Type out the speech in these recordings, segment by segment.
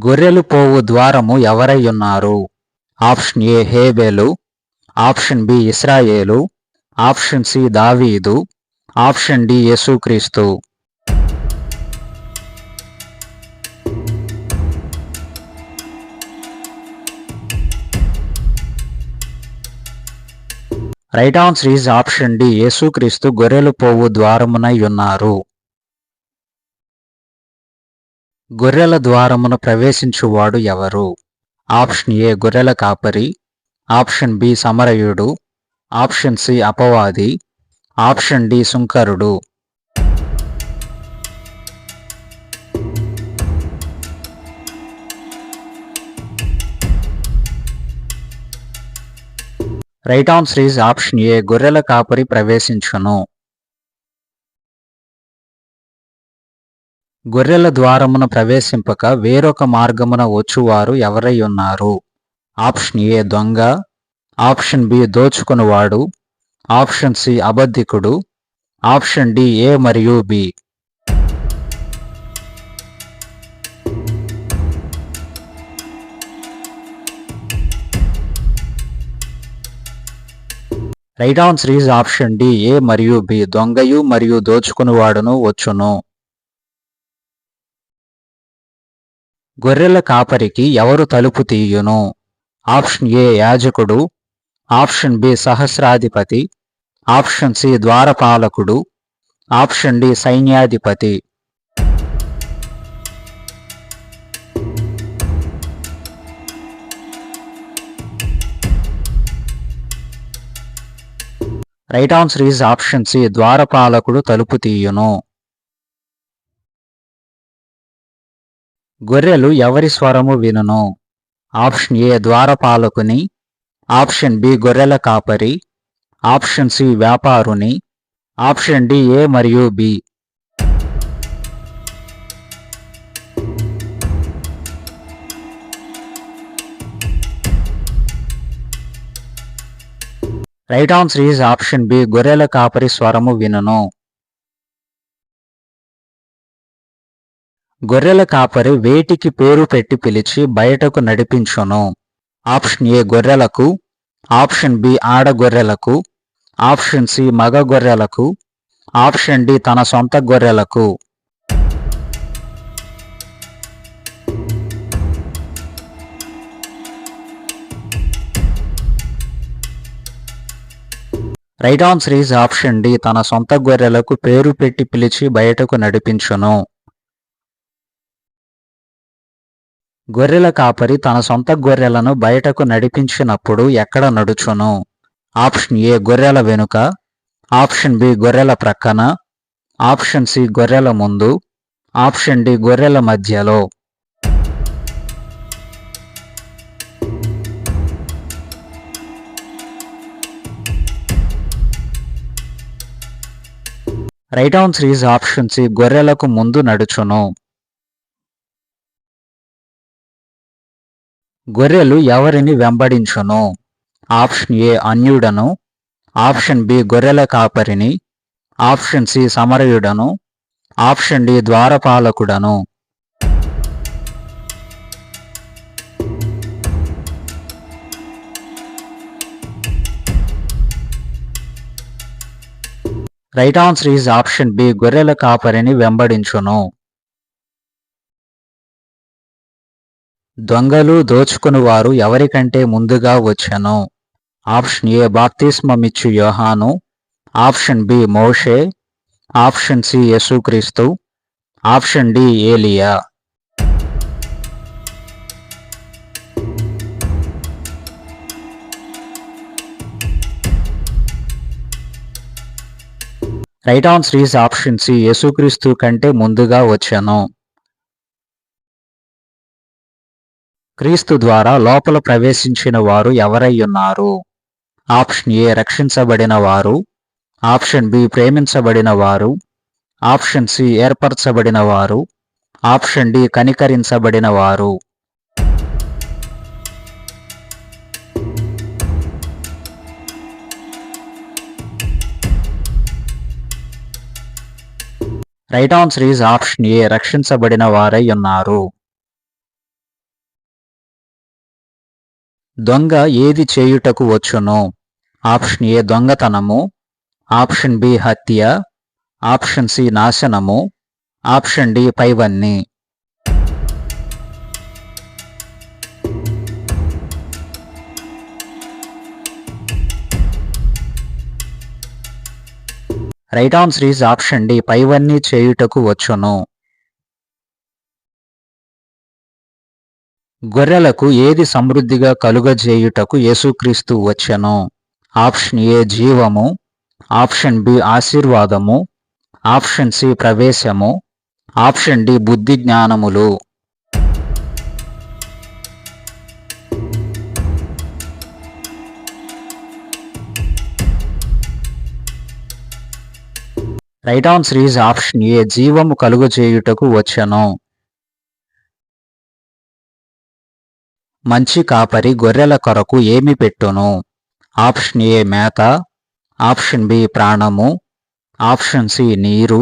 గొర్రెలు పోవు ద్వారము ఎవరయ్యున్నారు? ఆప్షన్ ఏ హేబెలు, ఆప్షన్ బి ఇశ్రాయేలు, ఆప్షన్ సి దావీదు, ఆప్షన్ డి యేసుక్రీస్తు. Right answer is option D యేసుక్రీస్తు గొర్రెలు పోవు ద్వారమునయ్యున్నారు. గొర్రెల ద్వారమును ప్రవేశించువాడు ఎవరు? ఆప్షన్ ఏ గొర్రెల కాపరి, ఆప్షన్ బి సమరయుడు, ఆప్షన్ సి అపవాది, ఆప్షన్ డి సుంకరుడు. Right answer is option A గొర్రెల కాపరి ప్రవేశించును. గొర్రెల ద్వారమున ప్రవేశింపక వేరొక మార్గమున వచ్చువారు ఎవరయ్యున్నారు? ఆప్షన్ ఏ దొంగ, ఆప్షన్ బి దోచుకునివాడు, ఆప్షన్ సి అబద్ధికుడు, ఆప్షన్ డి ఏ మరియు B. Right answer is option D A మరియు బి, దొంగయు మరియు దోచుకునివాడును వచ్చును. గొర్రెల కాపరికి ఎవరు తలుపు తీయును? ఆప్షన్ ఏ యాజకుడు, ఆప్షన్ బి సహస్రాధిపతి, ఆప్షన్ సి ద్వారపాలకుడు, ఆప్షన్ డి సైన్యాధిపతి. Right answer is option C ద్వారపాలకుడు తలుపు తీయును. గొర్రెలు ఎవరి స్వరము వినును? ఆప్షన్ ఏ ద్వారపాలకుని, ఆప్షన్ బి గొర్రెల కాపరి, ఆప్షన్ సి వ్యాపారుని, ఆప్షన్ డి ఏ మరియు B. Right answer is option B గొర్రెల కాపరి స్వరము వినును. గొర్రెల కాపరి వేటికి పేరు పెట్టి పిలిచి బయటకు నడిపించును? ఆప్షన్ ఏ గొర్రెలకు, ఆప్షన్ బి ఆడగొర్రెలకు, ఆప్షన్ సి మగ గొర్రెలకు, ఆప్షన్ డి తన సొంత గొర్రెలకు. Right answer is option D తన సొంత గొర్రెలకు పేరు పెట్టి పిలిచి బయటకు నడిపించును. గొర్రెల కాపరి తన సొంత గొర్రెలను బయటకు నడిపించినప్పుడు ఎక్కడ నడుచును? ఆప్షన్ ఏ గొర్రెల వెనుక, ఆప్షన్ బి గొర్రెల ప్రక్కన, ఆప్షన్ సి గొర్రెల ముందు, ఆప్షన్ డి గొర్రెల మధ్యలో. Right answer is option C గొర్రెలకు ముందు నడుచును. గొర్రెలు ఎవరిని వెంబడించును? ఆప్షన్ ఏ అన్యుడను, ఆప్షన్ బి గొర్రెల కాపరిని, ఆప్షన్ సి సమరయుడను, ఆప్షన్ డి ద్వారపాలకుడను. Right answer is option B గొర్రెల కాపరిని వెంబడించును. దొంగలు దోచుకునివారు ఎవరికంటే ముందుగా వచ్చెను? ఆప్షన్ ఏ బాప్తిస్మమిచ్చు యోహాను, ఆప్షన్ బి మోషే, ఆప్షన్ సి యేసుక్రీస్తు, ఆప్షన్ డి ఏలియా. Right answer is option C యేసుక్రీస్తు కంటే ముందుగా వచ్చెను. క్రీస్తు ద్వారా లోపల ప్రవేశించిన వారు ఎవరయ్యున్నారు? ఆప్షన్ ఏ రక్షించబడిన వారు, ఆప్షన్ బి ప్రేమించబడిన వారు, ఆప్షన్ సి ఏర్పరచబడిన వారు, ఆప్షన్ డి కనికరించబడిన వారు. Right answer is option A రక్షించబడిన వారై ఉన్నారు. దొంగ ఏది చేయుటకు వచ్చును? ఆప్షన్ ఏ దొంగతనము, ఆప్షన్ బి హత్య, ఆప్షన్ సి నాశనము, ఆప్షన్ డి పైవన్నీ. Right answer is option D పైవన్నీ చేయుటకు వచ్చును. గొర్రెలకు ఏది సమృద్ధిగా కలుగజేయుటకు యేసుక్రీస్తు వచ్చెను? ఆప్షన్ ఏ జీవము, ఆప్షన్ బి ఆశీర్వాదము, ఆప్షన్ సి ప్రవేశము, ఆప్షన్ డి బుద్ధి జ్ఞానములు. Right answer is option A జీవము కలుగజేయుటకు వచ్చెను. మంచి కాపరి గొర్రెల కొరకు ఏమి పెట్టును? ఆప్షన్ ఏ మేత, ఆప్షన్ బి ప్రాణము, ఆప్షన్ సి నీరు,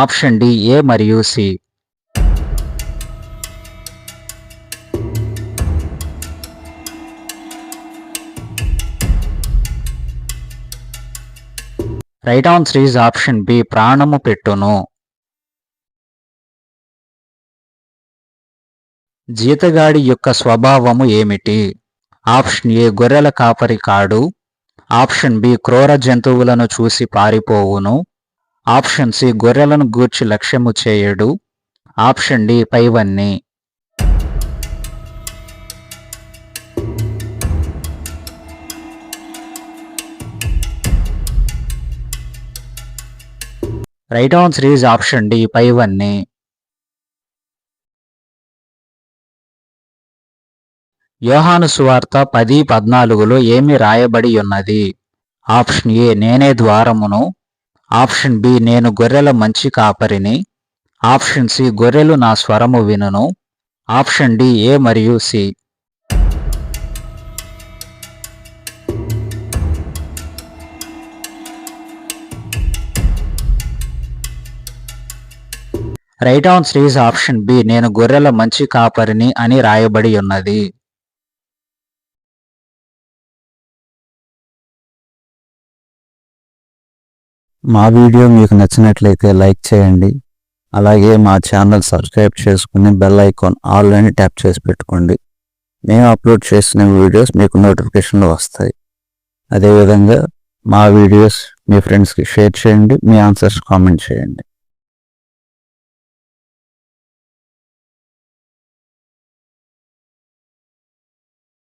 ఆప్షన్ డి ఏ మరియు C. Right answer is option B ప్రాణము పెట్టును. జీతగాడి యొక్క స్వభావము ఏమిటి? ఆప్షన్ ఏ గొర్రెల కాపరి కాడు, ఆప్షన్ బి క్రూర జంతువులను చూసి పారిపోవును, ఆప్షన్ సి గొర్రెలను గూర్చి లక్ష్యము చేయడు, ఆప్షన్ డి పైవన్నీ. Right answer is option D పైవన్నీ. యోహాను సువార్త 10:14లో ఏమి రాయబడి ఉన్నది? ఆప్షన్ ఏ నేనే ద్వారమును, ఆప్షన్ బి నేను గొర్రెల మంచి కాపరిని, ఆప్షన్ సి గొర్రెలు నా స్వరము వినును, ఆప్షన్ డి ఏ మరియు C. Right answer is option B నేను గొర్రెల మంచి కాపరిని అని రాయబడి ఉన్నది. మా వీడియో మీకు నచ్చినట్లయితే లైక్ చేయండి. అలాగే మా ఛానల్ సబ్స్క్రైబ్ చేసుకుని బెల్ ఐకాన్ ఆల్ అని ట్యాప్ చేసి పెట్టుకోండి. మేము అప్లోడ్ చేసిన వీడియోస్ మీకు నోటిఫికేషన్లు వస్తాయి. అదేవిధంగా మా వీడియోస్ మీ ఫ్రెండ్స్కి షేర్ చేయండి. మీ ఆన్సర్స్ కామెంట్ చేయండి.